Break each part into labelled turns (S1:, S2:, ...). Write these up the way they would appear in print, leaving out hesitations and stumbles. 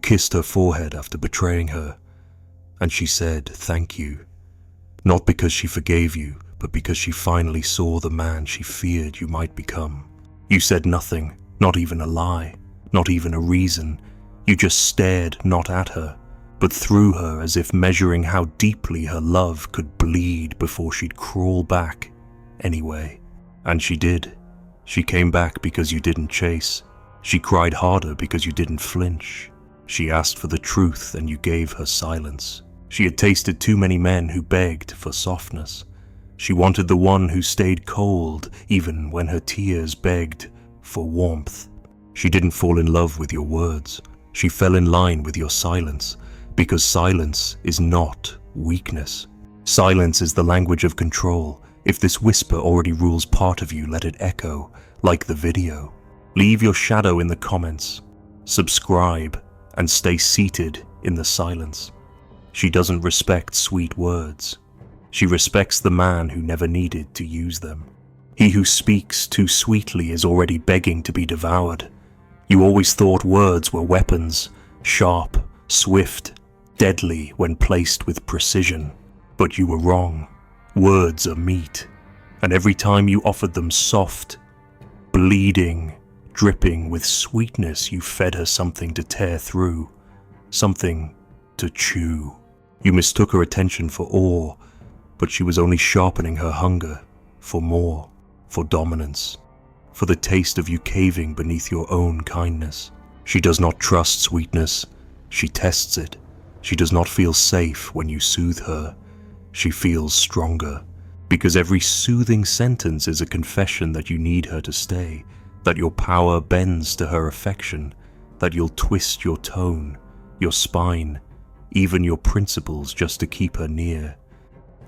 S1: kissed her forehead after betraying her, and she said thank you, not because she forgave you, but because she finally saw the man she feared you might become. You said nothing, not even a lie, not even a reason. You just stared not at her, but through her, as if measuring how deeply her love could bleed before she'd crawl back anyway. And she did. She came back because you didn't chase. She cried harder because you didn't flinch. She asked for the truth and you gave her silence. She had tasted too many men who begged for softness. She wanted the one who stayed cold even when her tears begged for warmth. She didn't fall in love with your words. She fell in line with your silence, because silence is not weakness. Silence is the language of control. If this whisper already rules part of you, let it echo, like the video. Leave your shadow in the comments. Subscribe and stay seated in the silence. She doesn't respect sweet words. She respects the man who never needed to use them. He who speaks too sweetly is already begging to be devoured. You always thought words were weapons, sharp, swift, deadly when placed with precision. But you were wrong. Words are meat, and every time you offered them soft, bleeding, dripping with sweetness, you fed her something to tear through, something to chew. You mistook her attention for awe, but she was only sharpening her hunger for more, for dominance, for the taste of you caving beneath your own kindness. She does not trust sweetness, she tests it. She does not feel safe when you soothe her. She feels stronger, because every soothing sentence is a confession that you need her to stay, that your power bends to her affection, that you'll twist your tone, your spine, even your principles just to keep her near.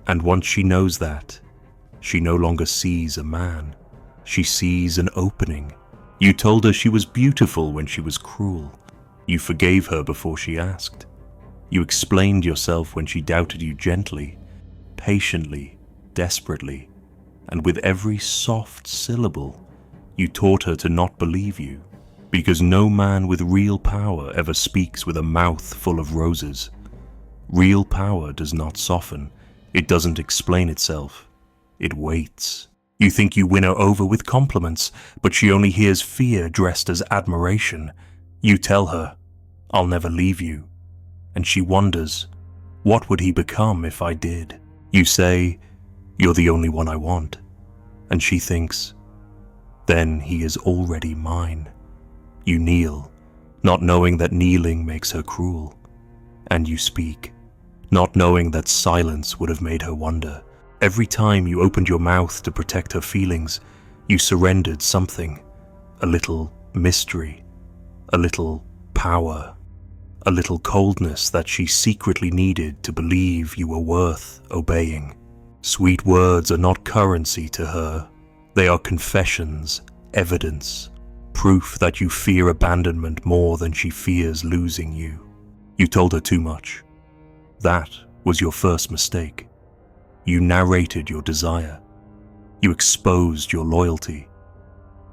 S1: And once she knows that, she no longer sees a man. She sees an opening. You told her she was beautiful when she was cruel. You forgave her before she asked. You explained yourself when she doubted you gently, patiently, desperately, and with every soft syllable, you taught her to not believe you, because no man with real power ever speaks with a mouth full of roses. Real power does not soften. It doesn't explain itself. It waits. You think you win her over with compliments, but she only hears fear dressed as admiration. You tell her, "I'll never leave you." And she wonders, what would he become if I did? You say, "You're the only one I want." And she thinks, then he is already mine. You kneel, not knowing that kneeling makes her cruel. And you speak, not knowing that silence would have made her wonder. Every time you opened your mouth to protect her feelings, you surrendered something, a little mystery, a little power, a little coldness that she secretly needed to believe you were worth obeying. Sweet words are not currency to her. They are confessions, evidence, proof that you fear abandonment more than she fears losing you. You told her too much. That was your first mistake. You narrated your desire. You exposed your loyalty.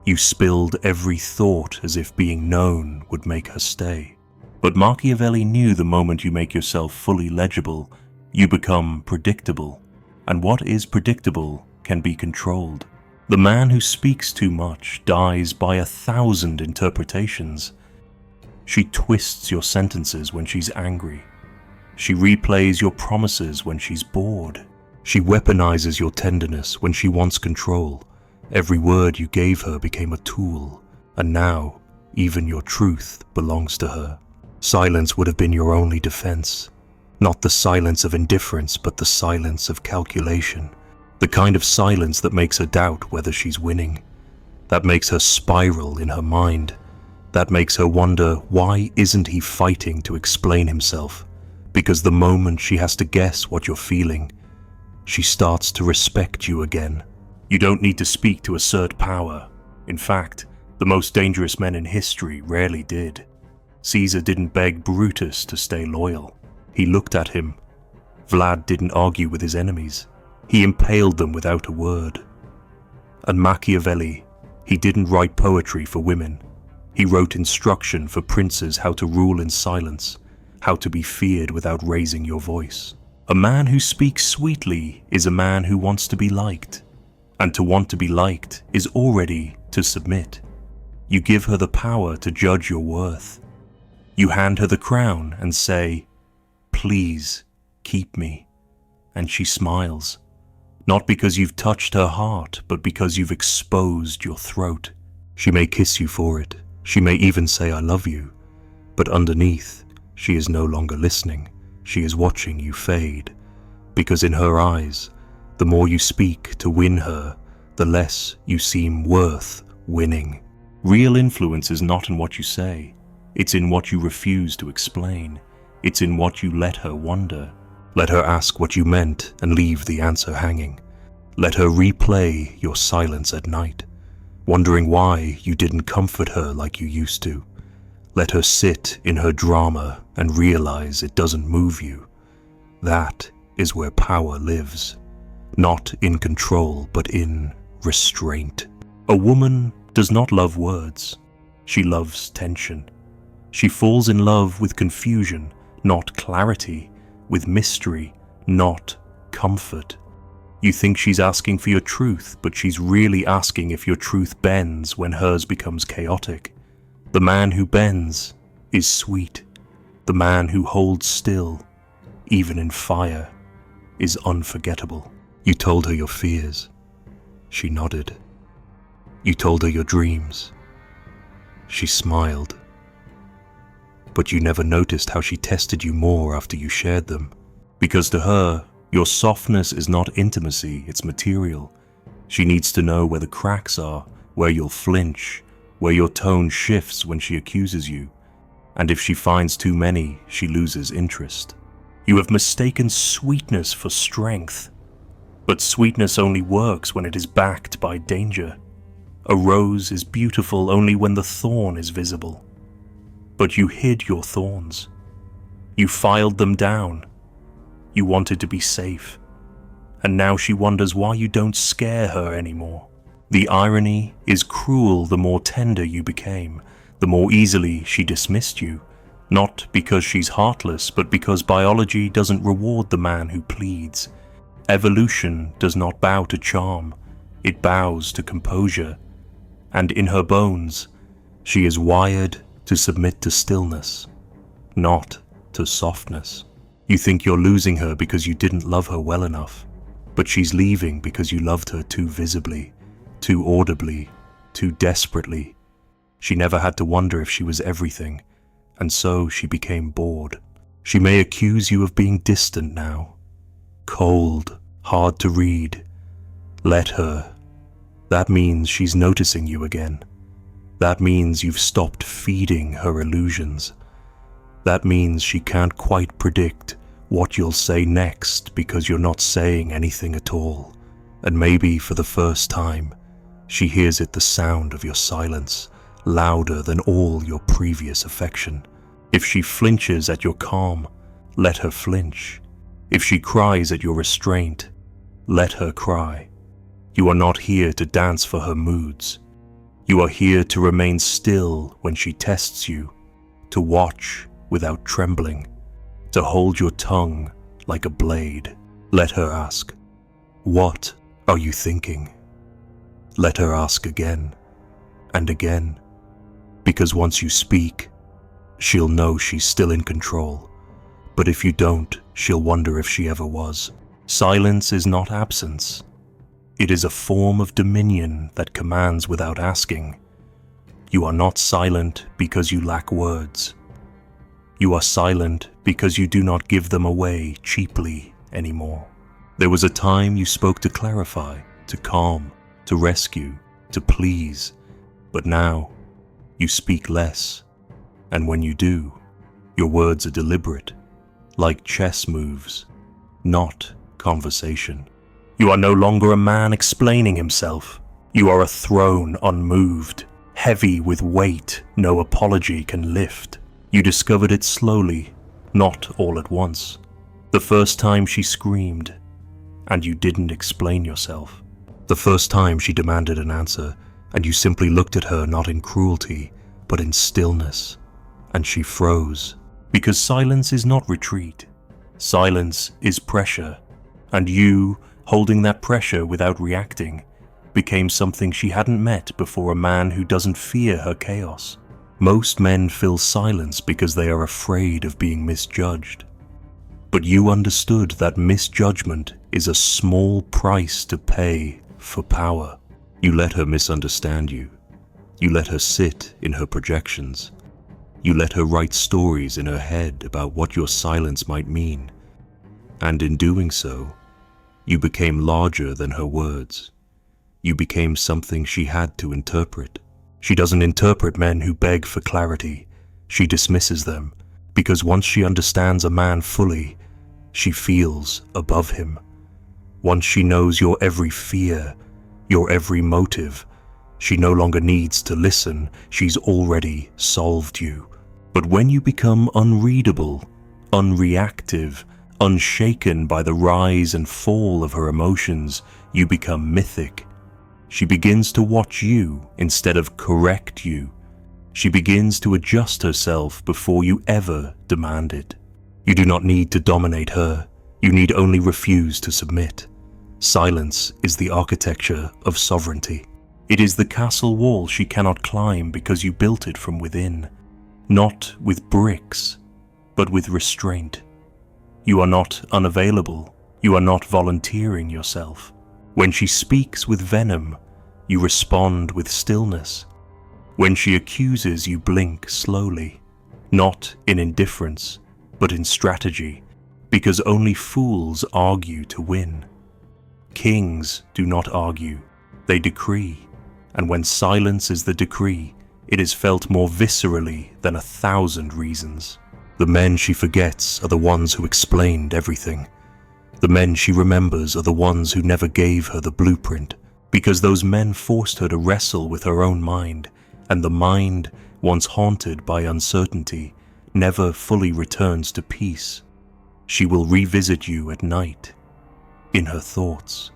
S1: You spilled every thought as if being known would make her stay. But Machiavelli knew the moment you make yourself fully legible, you become predictable. And what is predictable can be controlled. The man who speaks too much dies by 1,000 interpretations. She twists your sentences when she's angry. She replays your promises when she's bored. She weaponizes your tenderness when she wants control. Every word you gave her became a tool, and now even your truth belongs to her. Silence would have been your only defense. Not the silence of indifference, but the silence of calculation. The kind of silence that makes her doubt whether she's winning. That makes her spiral in her mind. That makes her wonder, why isn't he fighting to explain himself? Because the moment she has to guess what you're feeling, she starts to respect you again. You don't need to speak to assert power. In fact, the most dangerous men in history rarely did. Caesar didn't beg Brutus to stay loyal. He looked at him. Vlad didn't argue with his enemies. He impaled them without a word. And Machiavelli, he didn't write poetry for women. He wrote instruction for princes how to rule in silence, how to be feared without raising your voice. A man who speaks sweetly is a man who wants to be liked, and to want to be liked is already to submit. You give her the power to judge your worth. You hand her the crown and say, "Please, keep me." And she smiles, not because you've touched her heart, but because you've exposed your throat. She may kiss you for it. She may even say, "I love you." But underneath, she is no longer listening. She is watching you fade. Because in her eyes, the more you speak to win her, the less you seem worth winning. Real influence is not in what you say. It's in what you refuse to explain. It's in what you let her wonder. Let her ask what you meant and leave the answer hanging. Let her replay your silence at night, wondering why you didn't comfort her like you used to. Let her sit in her drama and realize it doesn't move you. That is where power lives. Not in control, but in restraint. A woman does not love words. She loves tension. She falls in love with confusion, not clarity, with mystery, not comfort. You think she's asking for your truth, but she's really asking if your truth bends when hers becomes chaotic. The man who bends is sweet. The man who holds still, even in fire, is unforgettable. You told her your fears. She nodded. You told her your dreams. She smiled. But you never noticed how she tested you more after you shared them. Because to her, your softness is not intimacy, it's material. She needs to know where the cracks are, where you'll flinch, where your tone shifts when she accuses you. And if she finds too many, she loses interest. You have mistaken sweetness for strength. But sweetness only works when it is backed by danger. A rose is beautiful only when the thorn is visible. But you hid your thorns. You filed them down. You wanted to be safe. And now she wonders why you don't scare her anymore. The irony is cruel the more tender you became, the more easily she dismissed you. Not because she's heartless, but because biology doesn't reward the man who pleads. Evolution does not bow to charm, it bows to composure. And in her bones, she is wired to submit to stillness, not to softness. You think you're losing her because you didn't love her well enough, but she's leaving because you loved her too visibly, too audibly, too desperately. She never had to wonder if she was everything, and so she became bored. She may accuse you of being distant now, cold, hard to read. Let her. That means she's noticing you again. That means you've stopped feeding her illusions. That means she can't quite predict what you'll say next because you're not saying anything at all. And maybe for the first time, she hears it the sound of your silence, louder than all your previous affection. If she flinches at your calm, let her flinch. If she cries at your restraint, let her cry. You are not here to dance for her moods. You are here to remain still when she tests you, to watch without trembling, to hold your tongue like a blade. Let her ask, "What are you thinking?" Let her ask again and again, because once you speak, she'll know she's still in control. But if you don't, she'll wonder if she ever was. Silence is not absence. It is a form of dominion that commands without asking. You are not silent because you lack words. You are silent because you do not give them away cheaply anymore. There was a time you spoke to clarify, to calm, to rescue, to please, but now you speak less, and when you do, your words are deliberate, like chess moves, not conversation. You are no longer a man explaining himself. You are a throne unmoved, heavy with weight no apology can lift. You discovered it slowly, not all at once. The first time she screamed, and you didn't explain yourself. The first time she demanded an answer, and you simply looked at her not in cruelty, but in stillness, and she froze. Because silence is not retreat. Silence is pressure, and you, holding that pressure without reacting, became something she hadn't met before, a man who doesn't fear her chaos. Most men fill silence because they are afraid of being misjudged. But you understood that misjudgment is a small price to pay for power. You let her misunderstand you. You let her sit in her projections. You let her write stories in her head about what your silence might mean. And in doing so, you became larger than her words. You became something she had to interpret. She doesn't interpret men who beg for clarity. She dismisses them, because once she understands a man fully, she feels above him. Once she knows your every fear, your every motive, she no longer needs to listen. She's already solved you. But when you become unreadable, unreactive, unshaken by the rise and fall of her emotions, you become mythic. She begins to watch you instead of correct you. She begins to adjust herself before you ever demand it. You do not need to dominate her. You need only refuse to submit. Silence is the architecture of sovereignty. It is the castle wall she cannot climb because you built it from within. Not with bricks, but with restraint. You are not unavailable. You are not volunteering yourself. When she speaks with venom, you respond with stillness. When she accuses, you blink slowly, not in indifference, but in strategy, because only fools argue to win. Kings do not argue, they decree, and when silence is the decree, it is felt more viscerally than 1,000 reasons. The men she forgets are the ones who explained everything. The men she remembers are the ones who never gave her the blueprint, because those men forced her to wrestle with her own mind, and the mind, once haunted by uncertainty, never fully returns to peace. She will revisit you at night, in her thoughts,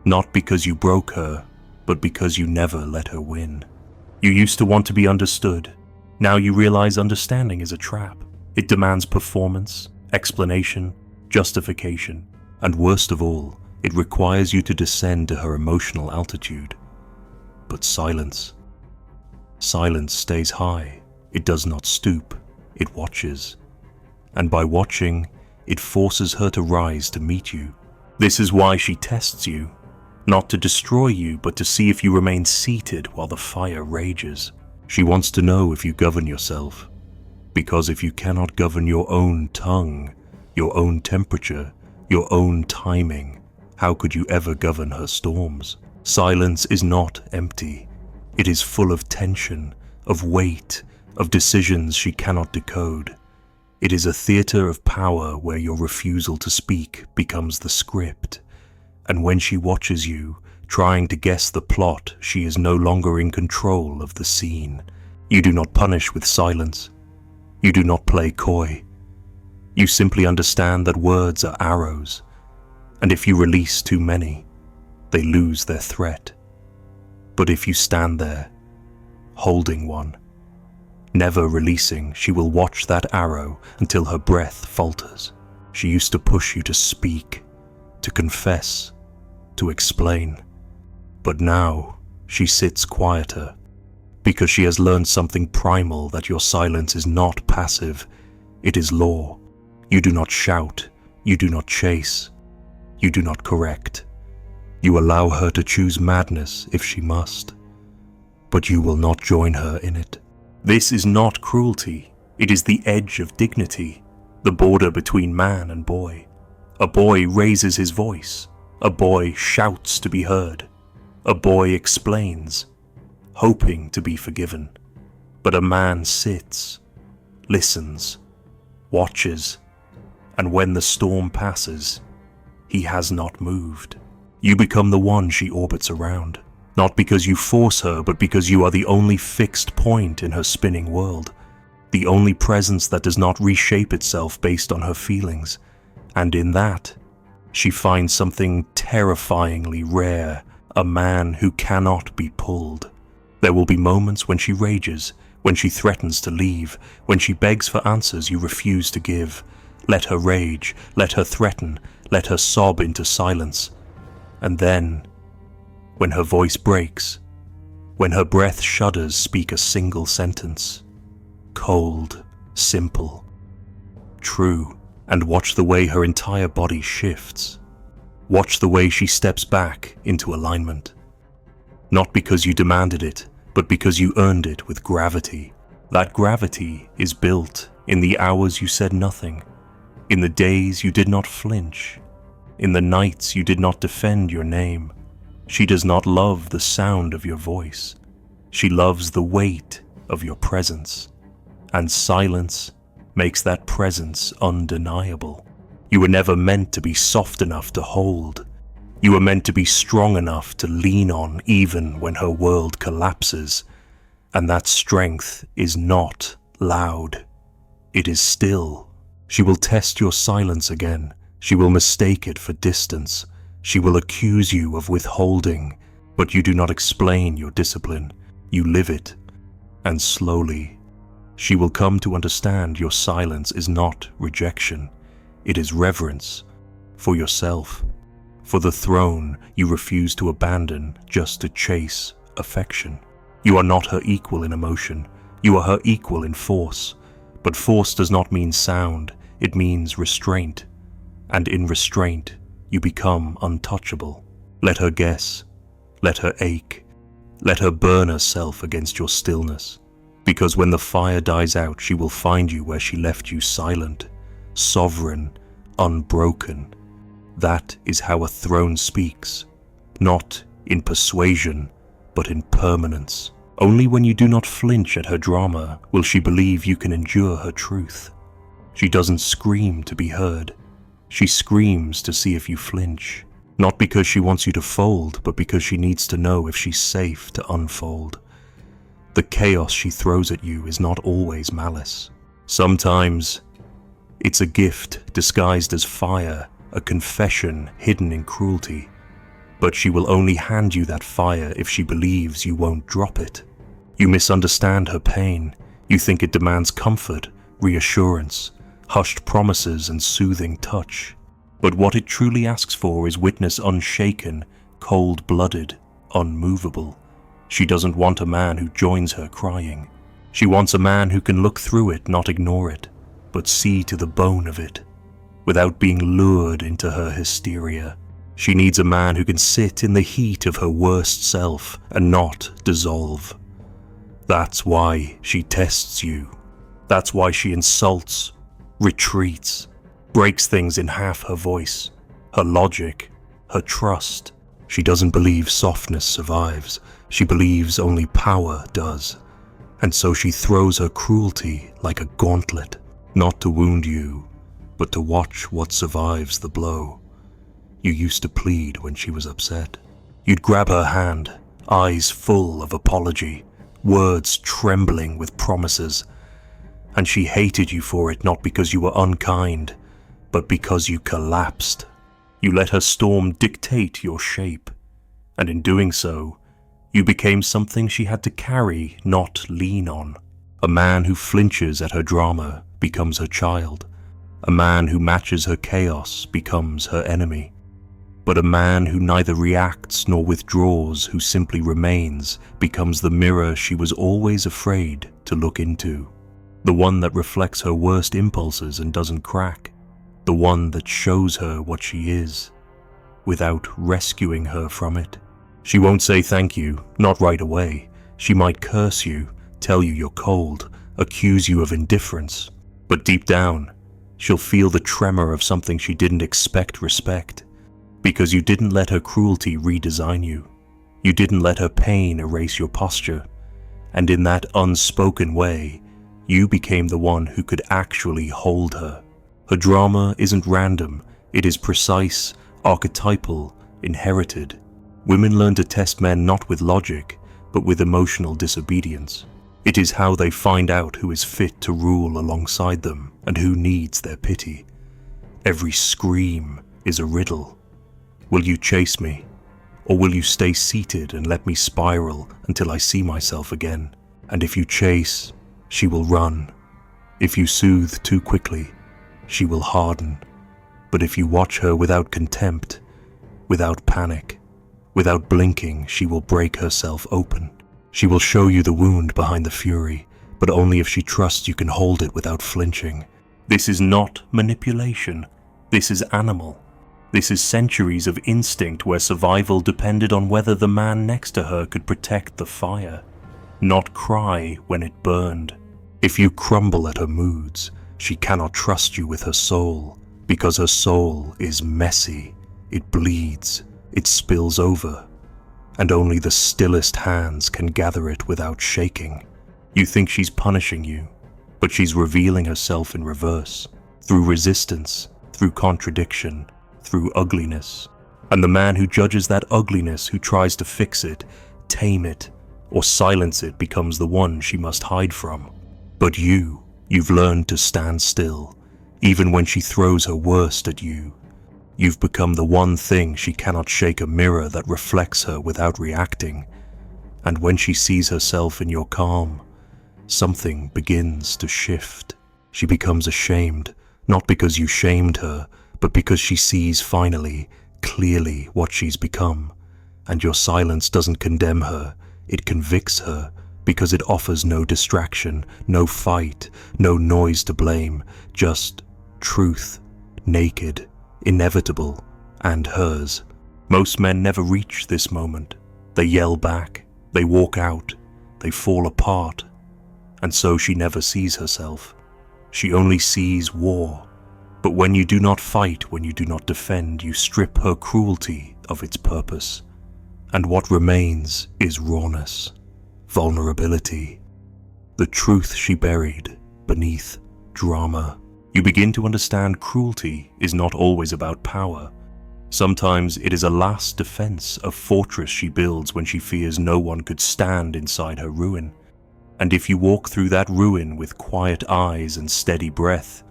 S1: not because you broke her, but because you never let her win. You used to want to be understood. Now you realize understanding is a trap. It demands performance, explanation, justification, and worst of all, it requires you to descend to her emotional altitude. But silence stays high. It does not stoop, it watches. And by watching, it forces her to rise to meet you. This is why she tests you, not to destroy you, but to see if you remain seated while the fire rages. She wants to know if you govern yourself, because if you cannot govern your own tongue, your own temperature, your own timing, how could you ever govern her storms? Silence is not empty. It is full of tension, of weight, of decisions she cannot decode. It is a theater of power where your refusal to speak becomes the script. And when she watches you, trying to guess the plot, she is no longer in control of the scene. You do not punish with silence. You do not play coy. You simply understand that words are arrows, and if you release too many, they lose their threat. But if you stand there, holding one, never releasing, she will watch that arrow until her breath falters. She used to push you to speak, to confess, to explain. But now she sits quieter, because she has learned something primal, that your silence is not passive, it is law. You do not shout, you do not chase, you do not correct. You allow her to choose madness if she must, but you will not join her in it. This is not cruelty, it is the edge of dignity, the border between man and boy. A boy raises his voice, a boy shouts to be heard, a boy explains, hoping to be forgiven. But a man sits, listens, watches, and when the storm passes, he has not moved. You become the one she orbits around, not because you force her, but because you are the only fixed point in her spinning world, the only presence that does not reshape itself based on her feelings. And in that, she finds something terrifyingly rare, a man who cannot be pulled. There will be moments when she rages, When she threatens to leave, when she begs for answers you refuse to give, let her rage, let her threaten, let her sob into silence. And then, when her voice breaks, when her breath shudders, speak a single sentence. Cold, simple, true, and watch the way her entire body shifts. Watch the way she steps back into alignment. Not because you demanded it, but because you earned it with gravity. That gravity is built in the hours you said nothing, in the days you did not flinch, in the nights you did not defend your name. She does not love the sound of your voice. She loves the weight of your presence. And silence makes that presence undeniable. You were never meant to be soft enough to hold. You were meant to be strong enough to lean on even when her world collapses. And that strength is not loud. It is still. She will test your silence again. She will mistake it for distance. She will accuse you of withholding, but you do not explain your discipline. You live it. And slowly, she will come to understand your silence is not rejection. It is reverence for yourself, for the throne you refuse to abandon just to chase affection. You are not her equal in emotion. You are her equal in force. But force does not mean sound. It means restraint. And in restraint, you become untouchable. Let her guess. Let her ache. Let her burn herself against your stillness. Because when the fire dies out, she will find you where she left you, silent, sovereign, unbroken. That is how a throne speaks, not in persuasion, but in permanence. Only when you do not flinch at her drama will she believe you can endure her truth. She doesn't scream to be heard. She screams to see if you flinch, not because she wants you to fold, but because she needs to know if she's safe to unfold. The chaos she throws at you is not always malice. Sometimes it's a gift disguised as fire, a confession hidden in cruelty. But she will only hand you that fire if she believes you won't drop it. You misunderstand her pain. You think it demands comfort, reassurance, hushed promises and soothing touch. But what it truly asks for is witness unshaken, cold-blooded, unmovable. She doesn't want a man who joins her crying. She wants a man who can look through it, not ignore it, but see to the bone of it, without being lured into her hysteria. She needs a man who can sit in the heat of her worst self and not dissolve. That's why she tests you. That's why she insults, retreats, breaks things in half her voice, her logic, her trust. She doesn't believe softness survives. She believes only power does. And so she throws her cruelty like a gauntlet, not to wound you, but to watch what survives the blow. You used to plead when she was upset. You'd grab her hand, eyes full of apology, words trembling with promises. And she hated you for it, not because you were unkind, but because you collapsed. You let her storm dictate your shape, and in doing so, you became something she had to carry, not lean on. A man who flinches at her drama becomes her child. A man who matches her chaos becomes her enemy. But a man who neither reacts nor withdraws, who simply remains, becomes the mirror she was always afraid to look into. The one that reflects her worst impulses and doesn't crack. The one that shows her what she is, without rescuing her from it. She won't say thank you, not right away. She might curse you, tell you you're cold, accuse you of indifference. But deep down, she'll feel the tremor of something she didn't expect respect. Because you didn't let her cruelty redesign you. You didn't let her pain erase your posture. And in that unspoken way, you became the one who could actually hold her. Her drama isn't random, it is precise, archetypal, inherited. Women learn to test men not with logic, but with emotional disobedience. It is how they find out who is fit to rule alongside them and who needs their pity. Every scream is a riddle. Will you chase me? Or will you stay seated and let me spiral until I see myself again? And if you chase, she will run. If you soothe too quickly, she will harden. But if you watch her without contempt, without panic, without blinking, she will break herself open. She will show you the wound behind the fury, but only if she trusts you can hold it without flinching. This is not manipulation. This is animal. This is centuries of instinct where survival depended on whether the man next to her could protect the fire, not cry when it burned. If you crumble at her moods, she cannot trust you with her soul, because her soul is messy. It bleeds, it spills over, and only the stillest hands can gather it without shaking. You think she's punishing you, but she's revealing herself in reverse, through resistance, through contradiction, through ugliness. And the man who judges that ugliness, who tries to fix it, tame it, or silence it, becomes the one she must hide from. But you've learned to stand still, even when she throws her worst at you. You've become the one thing she cannot shake, a mirror that reflects her without reacting. And when she sees herself in your calm, something begins to shift. She becomes ashamed, not because you shamed her, but because she sees finally, clearly what she's become. And your silence doesn't condemn her, it convicts her, because it offers no distraction, no fight, no noise to blame, just truth, naked, inevitable, and hers. Most men never reach this moment. They yell back, they walk out, they fall apart. And so she never sees herself. She only sees war. But when you do not fight, when you do not defend, you strip her cruelty of its purpose. And what remains is rawness, vulnerability, the truth she buried beneath drama. You begin to understand cruelty is not always about power. Sometimes it is a last defense, a fortress she builds when she fears no one could stand inside her ruin. And if you walk through that ruin with quiet eyes and steady breath,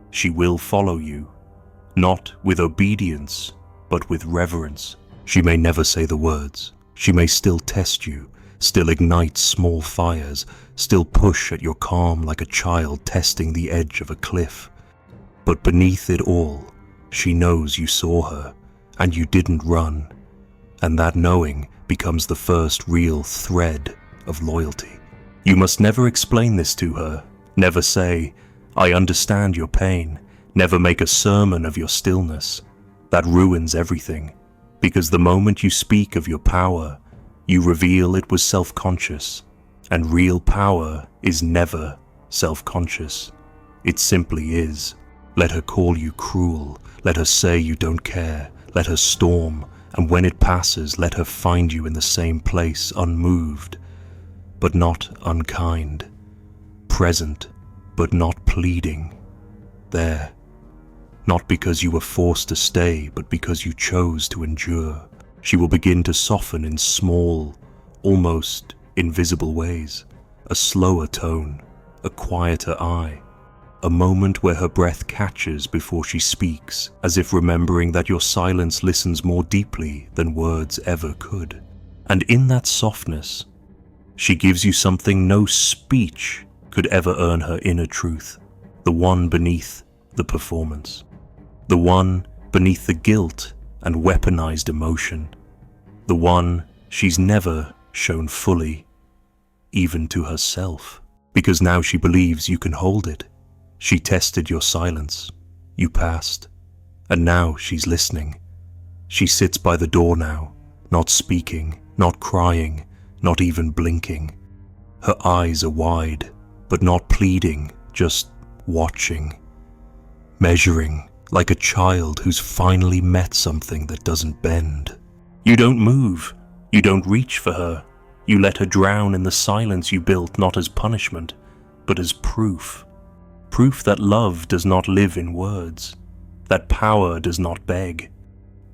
S1: she will follow you, not with obedience, but with reverence. She may never say the words. She may still test you, still ignite small fires, still push at your calm like a child testing the edge of a cliff. But beneath it all, she knows you saw her, and you didn't run. And that knowing becomes the first real thread of loyalty. You must never explain this to her. Never say, "I understand your pain." Never make a sermon of your stillness. That ruins everything, because the moment you speak of your power, you reveal it was self-conscious, and real power is never self-conscious. It simply is. Let her call you cruel, let her say you don't care, let her storm, and when it passes, let her find you in the same place, unmoved, but not unkind, present, but not pleading, there, not because you were forced to stay, but because you chose to endure. She will begin to soften in small, almost invisible ways, a slower tone, a quieter eye, a moment where her breath catches before she speaks, as if remembering that your silence listens more deeply than words ever could. And in that softness, she gives you something no speech could ever earn her inner truth, the one beneath the performance, the one beneath the guilt and weaponized emotion, the one she's never shown fully, even to herself, because now she believes you can hold it. She tested your silence, you passed, and now she's listening. She sits by the door now, not speaking, not crying, not even blinking. Her eyes are wide, but not pleading, just watching, measuring, like a child who's finally met something that doesn't bend. You don't move, you don't reach for her. You let her drown in the silence you built, not as punishment, but as proof. Proof that love does not live in words, that power does not beg,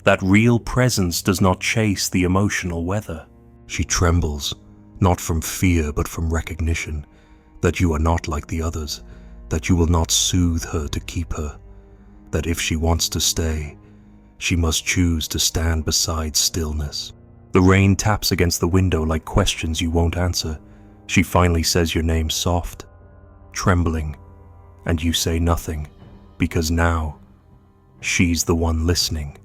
S1: that real presence does not chase the emotional weather. She trembles, not from fear but from recognition, that you are not like the others, that you will not soothe her to keep her, that if she wants to stay, she must choose to stand beside stillness. The rain taps against the window like questions you won't answer. She finally says your name soft, trembling, and you say nothing, because now she's the one listening.